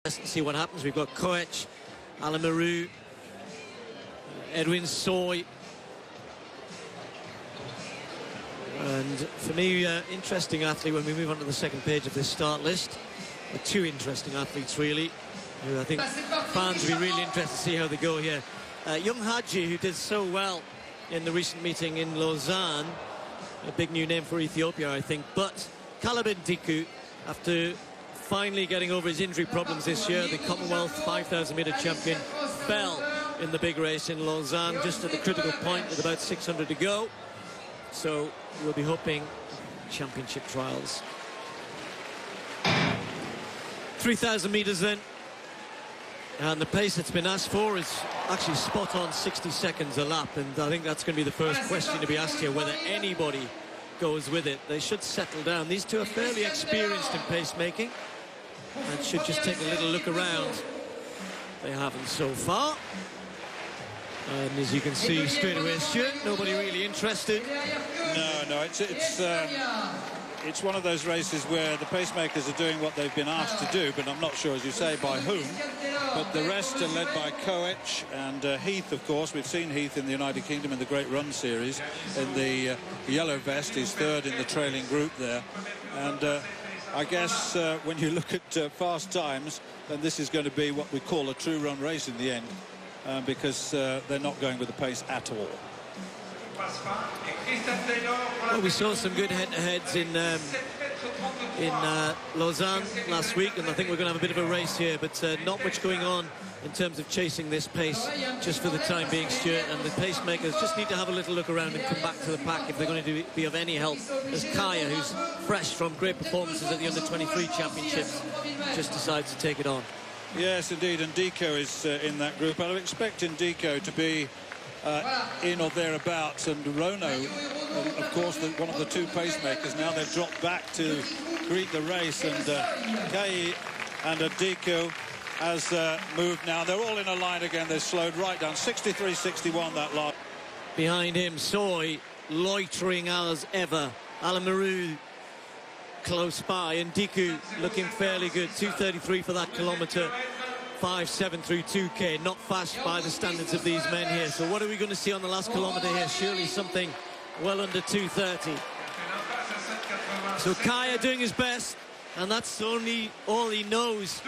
Let's see what happens. We've got Koech, Alamaru, Edwin Soy. And for me, interesting athlete when we move on to the second page of this start list. Two interesting athletes, really, who I think fans will be really interested to see how they go here. Young Haji, who did so well in the recent meeting in Lausanne, a big new name for Ethiopia, I think. But Caleb Ndiku, after finally getting over his injury problems this year, the Commonwealth 5,000 metre champion, fell in the big race in Lausanne just at the critical point with about 600 to go. So we'll be hoping championship trials. 3,000 metres then. And the pace that's been asked for is actually spot on, 60 seconds a lap. And I think that's going to be the first question to be asked here, whether anybody goes with it. They should settle down. These two are fairly experienced in pacemaking and should just take a little look around. They haven't so far. And as you can see straight away, Stuart, nobody really interested. No, it's one of those races where the pacemakers are doing what they've been asked to do, but I'm not sure, as you say, by whom. But the rest are led by Koech and Heath, of course. We've seen Heath in the United Kingdom in the Great Run Series. In the yellow vest, he's third in the trailing group there. And I guess when you look at fast times, then this is going to be what we call a true run race in the end, because they're not going with the pace at all. Well, we saw some good head-to-heads in Lausanne last week, and I think we're going to have a bit of a race here, but not much going on in terms of chasing this pace just for the time being, Stuart. And the pacemakers just need to have a little look around and come back to the pack if they're going to be of any help. As Kaya, who's fresh from great performances at the Under-23 Championships, just decides to take it on. Yes, indeed, and Ndiko is in that group. I would expect Ndiko to be in or thereabouts, and Rono, of course, one of the two pacemakers. Now they've dropped back to greet the race, and Kay and Ndiko has moved now. They're all in a line again. They're slowed right down. 63-61 that last. Behind him, Soy loitering as ever. Alamaru close by, and Ndiku looking fairly good. 2:33 for that kilometre. 5:7 through 2K, not fast by the standards of these men here. So what are we going to see on the last kilometre here? Surely something well under 2:30. So Kaya doing his best, and that's only all he knows.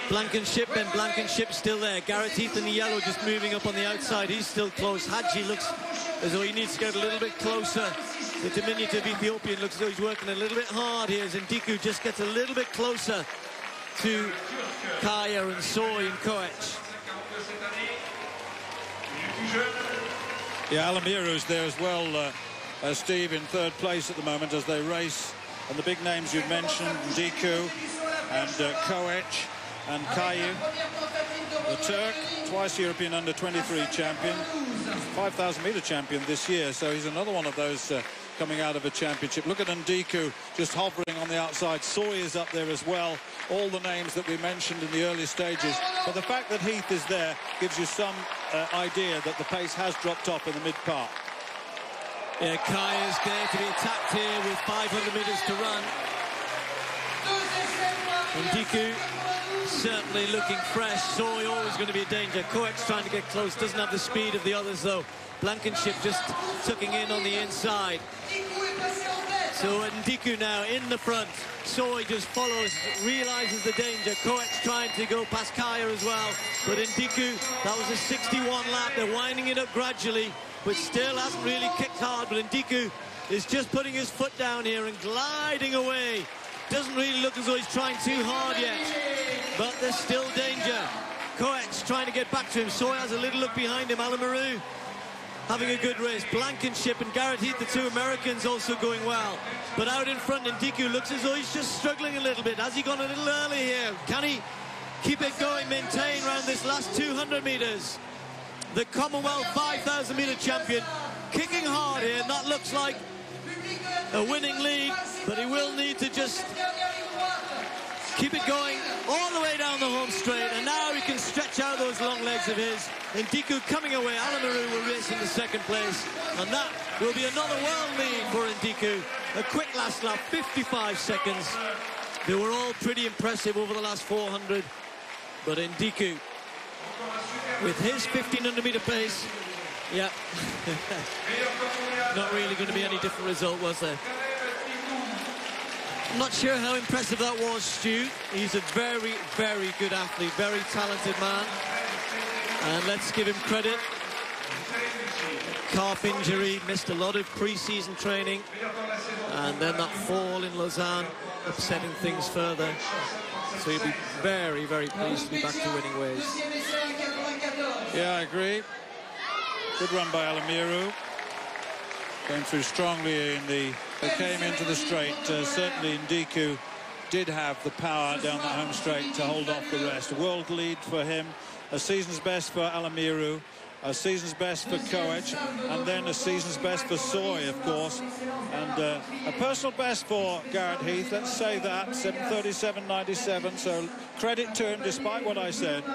Blankenship, and Blankenship still there. Garrett Heath in the yellow just moving up on the outside. He's still close. Haji looks as though he needs to get a little bit closer. The diminutive Ethiopian looks as though he's working a little bit hard here as Ndiku just gets a little bit closer to Kaya and Soy and Koech. Yeah, Alamiru's there as well, Steve, in third place at the moment as they race. And the big names you've mentioned, Ndiku and Koech and Kayu. The Turk, twice European Under-23 champion, 5,000 metre champion this year, so he's another one of those coming out of a championship. Look at Ndiku just hovering on the outside. Soy is up there as well. All the names that we mentioned in the early stages. But the fact that Heath is there gives you some idea that the pace has dropped off in the mid-part. Yeah, Kaya's there to be attacked here with 500 metres to run. Ndiku certainly looking fresh. Soy always going to be a danger. Koech trying to get close, doesn't have the speed of the others though. Blankenship just tucking in on the inside. So Ndiku now in the front. Soy just follows, realises the danger. Koech trying to go past Kaya as well. But Ndiku, that was a 61 lap. They're winding it up gradually, but still hasn't really kicked hard. But Ndiku is just putting his foot down here and gliding away. Doesn't really look as though he's trying too hard yet, but there's still danger. Koech trying to get back to him. Soy has a little look behind him. Alamaru having a good race. Blankenship and Garrett Heath, the two Americans, also going well. But out in front, Ndiku looks as though he's just struggling a little bit. Has he gone a little early here? Can he keep it going, maintain around this last 200 metres? The Commonwealth 5,000 metre champion kicking hard here, and that looks like a winning lead, but he will need to just keep it going all the way down the home straight, and now he can stretch out those long legs of his. Ndiku coming away. Alamaru will race in the second place, and that will be another world lead for Ndiku. A quick last lap, 55 seconds. They were all pretty impressive over the last 400, but Ndiku, with his 1500-meter pace, yeah, not really going to be any different result, was there? I'm not sure how impressive that was, Stu. He's a very, very good athlete, very talented man, and let's give him credit. Calf injury, missed a lot of pre-season training, and then that fall in Lausanne upsetting things further. So he'll be very, very pleased to be back to winning ways. Yeah, I agree. Good run by Alamiru. Came through strongly in the... They came into the straight. Certainly Ndiku did have the power down the home straight to hold off the rest. World lead for him. A season's best for Alamiru. A season's best for Koech, and then a season's best for Soy, of course, and a personal best for Garrett Heath. Let's say that, 7:37.97. So credit to him, despite what I said.